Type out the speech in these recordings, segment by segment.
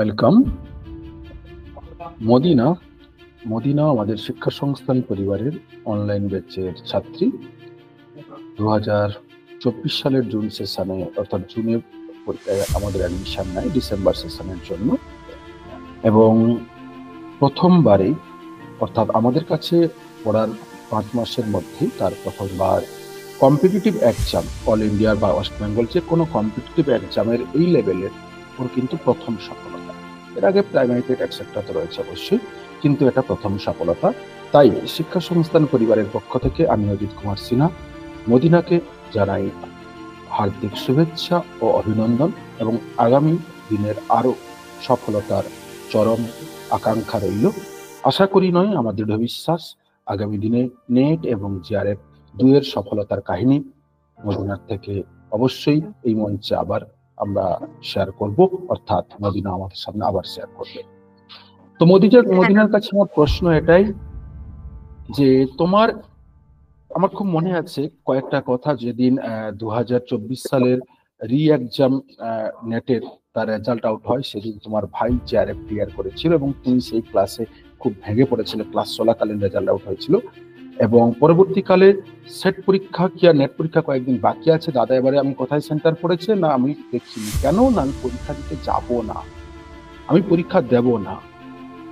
Welcome. Medina Medina আমাদের শিক্ষা সংস্থান পরিবারের অনলাইন ব্যাচের ছাত্রী। 2024 সালের জুন সেশনে, অর্থাৎ জুনে আমাদের অ্যাডমিশন নেয় ডিসেম্বর সেশনের জন্য, এবং প্রথমবারে, অর্থাৎ আমাদের কাছে পড়ার 5 মাসের মধ্যে তার প্রথমবার কম্পিটিটিভ এক্সাম, অল ইন্ডিয়ার বা ওয়েস্ট বেঙ্গল যে কোনো কম্পিটিটিভ এক্সামের এই লেভেলের ওর কিন্তু প্রথম সফলতা। এর আগে প্রাইমারি টেট এটসেট্রা তো রয়েছে অবশ্যই, কিন্তু এটা প্রথম সফলতা। তাই শিক্ষা সংস্থান পরিবারের পক্ষ থেকে আমি অজিত কুমার সিনহা মদিনাকে জানাই হার্দিক শুভেচ্ছা ও অভিনন্দন, এবং আগামী দিনের আরো সফলতার চরম আকাঙ্ক্ষা রইল। আশা করি নয়, আমার দৃঢ় বিশ্বাস আগামী দিনে নেট এবং জিআরএফ 2 এর সফলতার কাহিনী মদিনার থেকে অবশ্যই এই মঞ্চে আবার আমরা শেয়ার করব, অর্থাৎ মদিনা আমাদের সামনে আবার শেয়ার করবে। তো মদিনার কাছে আমার প্রশ্ন এটাই যে আমার খুব মনে আছে কয়েকটা কথা, যেদিন 2024 সালের রি এক্সাম নেটের তার রেজাল্ট আউট হয়, সেদিন তোমার ভাই জিআরএফ ক্লিয়ার করেছিল এবং তুমি সেই ক্লাসে খুব ভেঙে পড়েছিলে। ক্লাস চলাকালীন রেজাল্ট আউট হয়েছিল, এবং পরবর্তীকালে সেট পরীক্ষা কি আর নেট পরীক্ষা কয়েকদিন বাকি আছে, দাদা এবারে আমি কোথায় সেন্টার পড়েছে না আমি দেখিনি, কেন না আমি পরীক্ষা দিতে যাব না, আমি পরীক্ষা দেব না।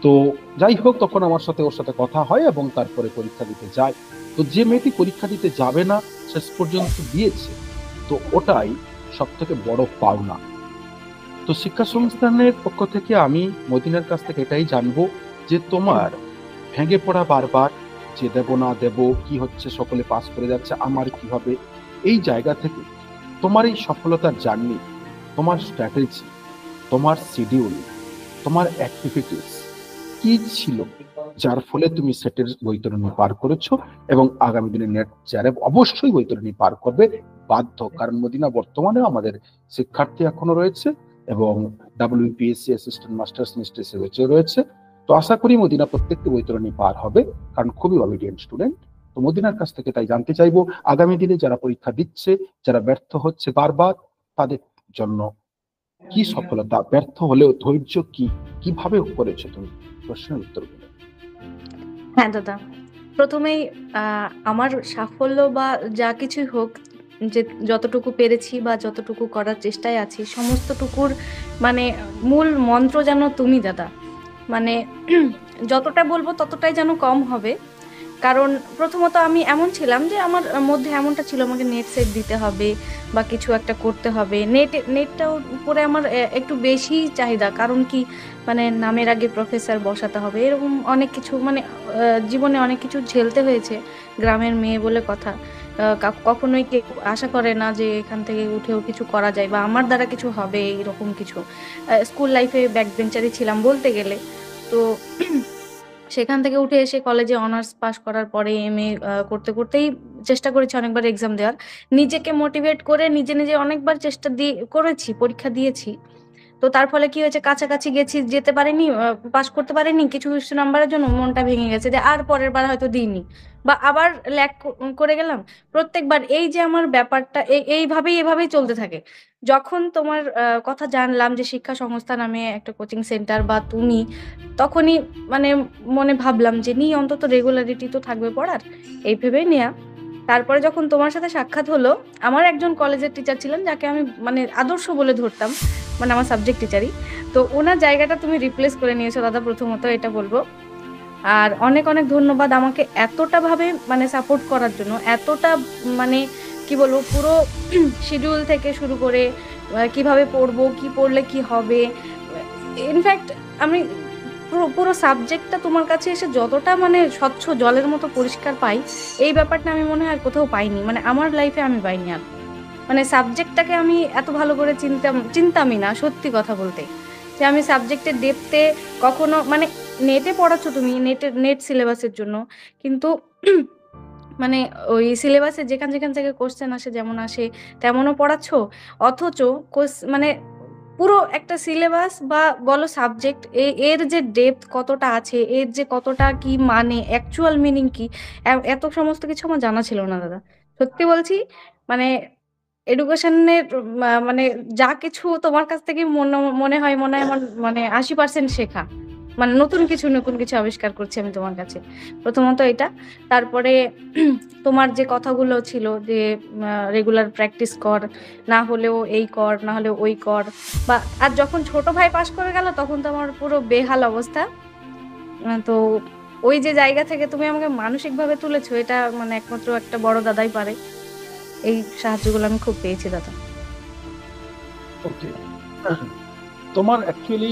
তো যাই হোক, তখন আমার সাথে ওর সাথে কথা হয় এবং তারপরে পরীক্ষা দিতে যায়। তো যে মেয়েটি পরীক্ষা দিতে যাবে না শেষ পর্যন্ত দিয়েছে, তো ওটাই সব থেকে বড় পাওনা। তো শিক্ষা সংস্থানের পক্ষ থেকে আমি মদিনার কাছ থেকে এটাই জানবো যে তোমার ভেঙে পড়া বারবার, যে দেব না দেব, কি হচ্ছে, সকলে পাস করে যাচ্ছে, আমার কি হবে, এই জায়গা থেকে তোমার এই সফলতার জার্নি, তোমার স্ট্র্যাটেজি, তোমার শিডিউল, তোমার অ্যাক্টিভিটিস কি ছিল যার ফলে তুমি সেটের বৈতরণী পার করেছো, এবং আগামী দিনে নেট জিআরএফ অবশ্যই বৈতরণী পার করবে বাধ্য, কারণ মদিনা বর্তমানে আমাদের শিক্ষার্থী এখনো রয়েছে এবং WPSC অ্যাসিস্ট্যান্ট মাস্টার্স মিস্ট্রেস রয়েছে। তো আশা করি মদিনা প্রত্যেকটি বৈতরণী পার হবে, কারণ খুবই অবিডিয়েন্ট স্টুডেন্ট। তো মদিনার কাছ থেকে তাই জানতে চাইবো, আগামী দিনে যারা পরীক্ষা দিচ্ছে, যারা ব্যর্থ হচ্ছে বারবার, তাদের জন্য কি সফলতা, ব্যর্থ হলেও ধৈর্য কি, কিভাবে করেছো তুমি, প্রশ্নের উত্তর দিলে। হ্যাঁ দাদা, প্রথমেই আমার সাফল্য বা যা কিছুই হোক, যে যতটুকু পেরেছি বা যতটুকু করার চেষ্টায় আছি, সমস্তটুকুর মানে মূল মন্ত্র যেন তুমি দাদা। মানে যতটা বলবো ততটাই যেন কম হবে। কারণ প্রথমত আমি এমন ছিলাম যে আমার মধ্যে এমনটা ছিল, আমাকে নেট সেট দিতে হবে বা কিছু একটা করতে হবে, নেটটার উপরে আমার একটু বেশি চাহিদা। কারণ কি, মানে নামের আগে প্রফেসর বসাতে হবে, এরকম অনেক কিছু, মানে জীবনে অনেক কিছু ঝেলতে হয়েছে। গ্রামের মেয়ে বলে কথা, কখনোই কেউ আশা করে না যে এখান থেকে উঠেও কিছু করা যায় বা আমার দ্বারা কিছু হবে, এরকম কিছু। স্কুল লাইফে ব্যাক বেঞ্চারই ছিলাম বলতে গেলে। তো সেখান থেকে উঠে এসে কলেজে অনার্স পাশ করার পরে MA করতে করতেই চেষ্টা করেছি অনেকবার এক্সাম দেওয়ার, নিজেকে মোটিভেট করে নিজে নিজে অনেকবার চেষ্টা দিয়ে করেছি, পরীক্ষা দিয়েছি। তো তার ফলে কি হয়েছে, কাছাকাছি গেছি, যেতে পারিনি, পাশ করতে পারিনি, কিছু কিছু নাম্বারের জন্য মনটা ভেঙে গেছে যে আর পরের বার হয়তো দিইনি, বা আবার ল্যাক করে গেলাম। প্রত্যেকবার এই যে আমার ব্যাপারটা এইভাবেই এভাবেই চলতে থাকে। যখন তোমার কথা জানলাম যে শিক্ষা সংস্থা নামে একটা কোচিং সেন্টার বা তুমি, তখনই মানে মনে ভাবলাম যে নি অন্তত রেগুলারিটি তো থাকবে পড়ার, এই ভেবেই নেয়া। তারপরে যখন তোমার সাথে সাক্ষাৎ হলো, আমার একজন কলেজের টিচার ছিলেন যাকে আমি মানে আদর্শ বলে ধরতাম, মানে আমার সাবজেক্ট টিচারই। তো ওনার জায়গাটা তুমি রিপ্লেস করে নিয়েছো দাদা, প্রথমত এটা বলবো। আর অনেক অনেক ধন্যবাদ আমাকে এতটা ভাবে মানে সাপোর্ট করার জন্য, এতটা মানে কি বলবো, পুরো শিডিউল থেকে শুরু করে কিভাবে পড়বো, কি পড়লে কি হবে। ইনফ্যাক্ট আমি পুরো পুরো সাবজেক্টটা তোমার কাছে এসে যতটা মানে স্বচ্ছ জলের মতো পরিষ্কার পাই, এই ব্যাপারটা আমি মনে হয় আর কোথাও পাইনি, মানে আমার লাইফে আমি পাইনি আর। মানে সাবজেক্টটাকে আমি এত ভালো করে চিনতামই না, সত্যি কথা বলতে। যে আমি সাবজেক্টের ডেপথে কখনো, মানে নেটে পড়াচ্ছ তুমি, নেট সিলেবাসের জন্য, কিন্তু মানে ওই সিলেবাসে যেখান যেখান থেকে কোশ্চেন আসে, যেমন আসে তেমনও পড়াচ্ছ। অথচ মানে পুরো একটা সিলেবাস বা বলো সাবজেক্ট, এর যে ডেপথ কতটা আছে, এর যে কতটা কি মানে অ্যাকচুয়াল মিনিং কি, এত সমস্ত কিছু আমার জানা ছিল না দাদা, সত্যি বলছি। মানে এডুকেশনের মানে যা কিছু তোমার কাছ থেকে মনে হয় আমার মানে 80% শেখা। মানে নতুন কিছু আবিষ্কার করছি আমি তোমার কাছে। প্রথমত এটা। তারপরে তোমার যে কথাগুলো ছিল যে রেগুলার প্র্যাকটিস কর, না হলেও এই কর, না হলেও ওই কর। বা আর যখন ছোট ভাই পাশ করে গেল তখন তো আমার পুরো বেহাল অবস্থা। তো ওই যে জায়গা থেকে তুমি আমাকে মানসিকভাবে তুলেছো, এটা মানে একমাত্র একটা বড় দাদাই পারে। এই সাহায্যগুলো আমি খুব পেয়েছি দাদা। ওকে, তোমার অ্যাকচুয়ালি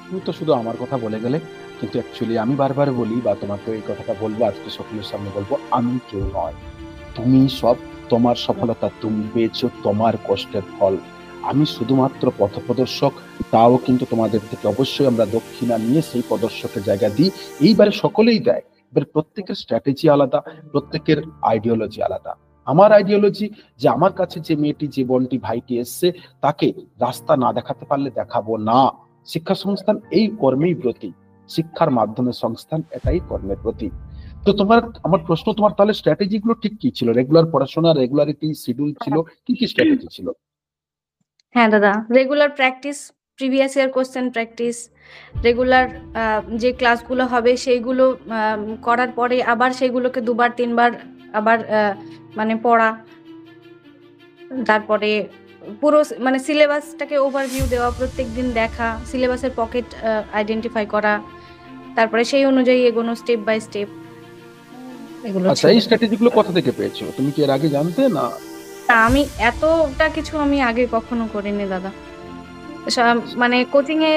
তুমি তো শুধু আমার কথা বলে গেলে, কিন্তু অ্যাকচুয়ালি আমি বারবার বলি বা তোমাকে এই কথাটা বলবো, আজকে সকলের সামনে বলবো, আমি কেউ নয়, তুমি সব। তোমার সফলতা তুমি পেয়েছো তোমার কষ্টের ফল। আমি শুধুমাত্র পথপ্রদর্শক, তাও কিন্তু তোমাদের থেকে অবশ্যই আমরা দক্ষিণা নিয়ে সেই প্রদর্শকের জায়গা দিই। এইবারে সকলেই দেয়, এবার প্রত্যেকের স্ট্র্যাটেজি আলাদা, প্রত্যেকের আইডিওলজি আলাদা। আমার আইডিওলজি যে আমার কাছে যে মেয়েটি, যে বোনটি, ভাইটি এসছে, তাকে রাস্তা না দেখাতে পারলে দেখাবো না। শিক্ষা সংস্থান এই কর্মেই প্রতীক, শিক্ষার মাধ্যমে সংস্থান এটাই কর্মের প্রতীক। তো তোমার, আমার প্রশ্ন, তোমার তাহলে স্ট্র্যাটেজি গুলো ঠিক কি ছিল? রেগুলার পড়াশোনা, রেগুলারিটি, শিডিউল ছিল, কি কি স্ট্র্যাটেজি ছিল? হ্যাঁ দাদা, regular practice, previous year question practice, regular যে ক্লাসগুলো হবে সেইগুলো করার পরে আবার সেগুলোকে দুবার তিনবার আবার মানে পড়া। তারপরে পুরো মানে সিলেবাসটাকে ওভারভিউ দেওয়া, প্রত্যেকদিন দেখা, সিলেবাসের পকেট আইডেন্টিফাই করা, তারপরে সেই অনুযায়ী এগোনো স্টেপ বাই স্টেপ। এগুলো আচ্ছা, ছিল। এই স্ট্র্যাটেজি গুলো কোথা থেকে পেয়েছো? তুমি কি এর আগে জানতে না? আমি এতটা কিছু আমি আগে কখনো করিনি দাদা। মানে কোচিং এ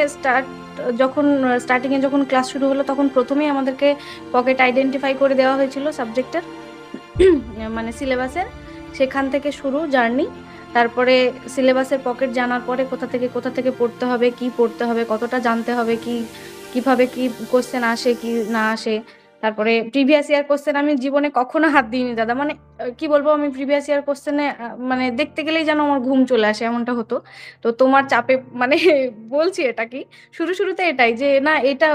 স্টার্টিং এ যখন ক্লাস শুরু হলো তখন প্রথমেই আমাদেরকে পকেট আইডেন্টিফাই করে দেওয়া হয়েছিল সাবজেক্টের, মানে সিলেবাসের। সেখান থেকে শুরু জার্নি। তারপরে সিলেবাসের পকেট জানার পরে কোথা থেকে পড়তে হবে, কি পড়তে হবে, কতটা জানতে হবে, কিভাবে কি কোশ্চেন আসে কি না আসে। তারপরে প্রিভিয়াস ইয়ার কোশ্চেন আমি জীবনে কখনো হাত দিইনি দাদা। মানে কি বলবো, আমি প্রিভিয়াস ইয়ার কোশ্চেনে মানে দেখতে গেলেই যেন আমার ঘুম চলে আসে, এমনটা হতো। তো তোমার চাপে মানে বলছি এটা কি, শুরুতে এটাই যে না এটা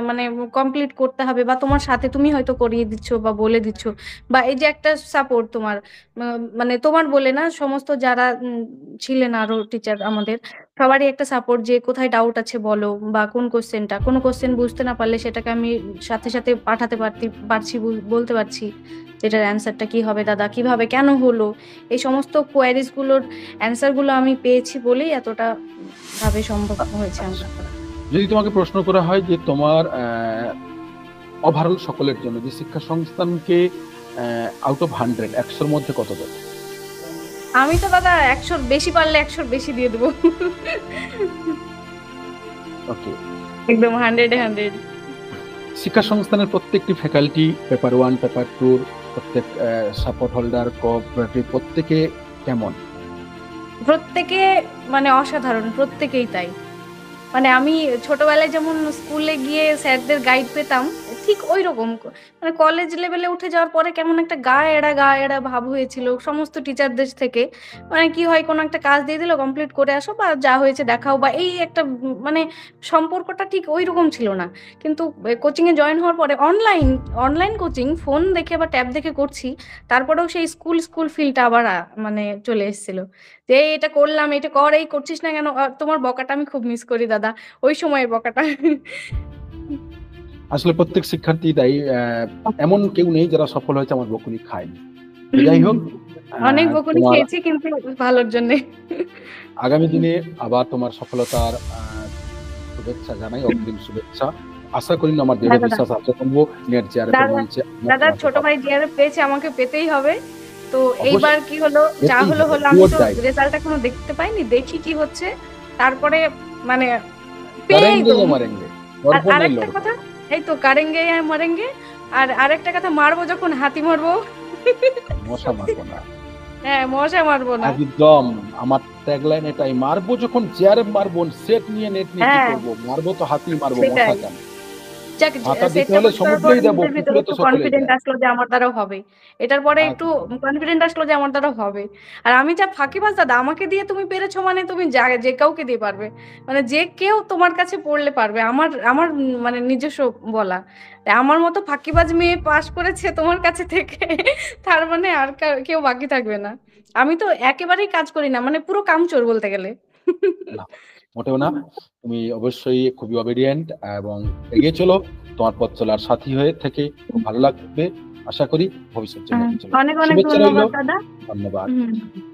মানে কমপ্লিট করতে হবে, বা তোমার সাথে তুমি হয়তো করিয়ে দিচ্ছ বা বলে দিচ্ছ, বা এই যে একটা সাপোর্ট তোমার, মানে তোমার বলে না, সমস্ত যারা ছিলেন আরো টিচার আমাদের সবারই একটা সাপোর্ট, যে কোথায় ডাউট আছে বলো, বা কোনো কোশ্চেন বুঝতে না পারলে সেটাকে আমি সাথে সাথে পাঠাতে পারছি, বলতে পারছি এটার অ্যান্সারটা কি হবে দাদা, কিভাবে, কেন হলো। এই সমস্ত কোয়ারিজ গুলোর অ্যান্সার গুলো আমি পেয়েছি বলেই এতটা ভাবে সম্ভব হয়েছে আমার। যদি তোমাকে প্রশ্ন করা হয় যে তোমার ওভারঅল সকলের জন্য যে শিক্ষা সংস্থানকে আউট অফ 100, 100-র মধ্যে কত দেবে? আমি তো দাদা 100-র বেশি, পারলে 100-র বেশি দিয়ে দেবো। ওকে, একদম 100-এ 100। শিক্ষা সংস্থানের প্রত্যেকটি ফ্যাকাল্টি, পেপার 1, পেপার 2, প্রত্যেক সাপোর্ট হোল্ডার, কোঅপারেটিভ, প্রত্যেকে কেমন? প্রত্যেকে মানে অসাধারণ, প্রত্যেকেই তাই। মানে আমি ছোটবেলায় যেমন স্কুলে গিয়ে স্যারদের গাইড পেতাম, ঠিক ওই রকম মানে কলেজ লেভেলে উঠে যাওয়ার পরে কেমন একটা গা এড়া ভাব হয়েছিল সমস্ত টিচারদের থেকে। মানে কি হয়, কোনো একটা কাজ দিয়ে দিল, কমপ্লিট করে আসো, বা যা হয়েছে দেখাও, বা এই একটা মানে সম্পর্কটা ঠিক ওই রকম ছিল না। কিন্তু কোচিং এ জয়েন হওয়ার পরে অনলাইন কোচিং, ফোন দেখে বা ট্যাব দেখে করছি, তারপরেও সেই স্কুল ফিলটা আবার মানে চলে এসেছিল, যে এটা করলাম, এটা কর, এই করছিস না কেন। তোমার বকাটা আমি খুব মিস করি দাদা, ওই সময়ের বকাটা। আসলে প্রত্যেক শিক্ষার্থী তাই, এমন কেউ নেই যারা সফল হয়েছে আমার বকুনি খায়নি। যাই হোক, অনেক বকুনি তোমার খেয়েছি কিন্তু ভালোর জন্য। আগামী দিনে আবার তোমার সফলতার শুভেচ্ছা জানাই, অগ্রিম শুভেচ্ছা। আশা করি না, আমার দৃঢ় বিশ্বাস আছে করবো নেট জিআরএফ এর মঞ্চে দাদা ছোট ভাই জিআরএফ পেয়েছে, আমাকে পেতেই হবে। তো এইবার কি হলো, যা পেতেই হলো হবে, আমি তো পুরোটাই। রেজাল্ট এখনো দেখতে পাইনি, দেখি কি হচ্ছে, তারপরে মানে পেয়েই করেঙ্গে তো। যে মরেঙ্গে, আর লড়বো নাই আরেকটা লড়বো। কথা, এই তো কারেঙ্গে মারেঙ্গে। আর আরেকটা কথা, মারবো যখন হাতি মারবো। মশা মারবো না, হ্যাঁ, মশা মারবো না। একদম। আমার ট্যাগলাইন এটাই, মারবো যখন জিআরএফ মারবো, সেট নিয়ে নেট নিয়ে কি হ্যাঁ করবো, মারবো তো হাতি মারবো, মশা সেটাই, কেন। যাক ভাতা দিতে সেটটা হলে পাস করার পর সমুদ্রেই দেবো, নিজের ভিতরে পুকুরে তো একটু সকলেই কনফিডেন্ট দেয়। আসলো যে আমার দ্বারা হবে। এটার পরে একটু আচ্ছা, কনফিডেন্ট আসলো যে আমার দ্বারা হবে। আর আমি যা ফাঁকিবাজ দাদা, আমাকে দিয়ে তুমি পেরেছো মানে তুমি যে কাউকে দিয়ে পারবে। মানে যে কেউ তোমার কাছে পড়লে পারবে। আমার আমার মানে নিজস্ব বলা। তাই আমার মতো ফাঁকিবাজ মেয়ে পাস করেছে তোমার কাছে থেকে তার মানে আর কেউ বাকি থাকবে না। আমি তো একেবারেই কাজ করি না। মানে পুরো কামচোর বলতে গেলে। না, মোটেও না। তুমি অবশ্যই খুবই obedient এবং এগিয়ে চলো। তোমার পথ চলার সাথী হয়ে থেকে খুব ভালো লাগবে। আশা করি ভবিষ্যৎ জন্য এগিয়ে চলো। অনেক, অনেক শুভেচ্ছা রইলো। ধন্যবাদ দাদা। ধন্যবাদ। হুম।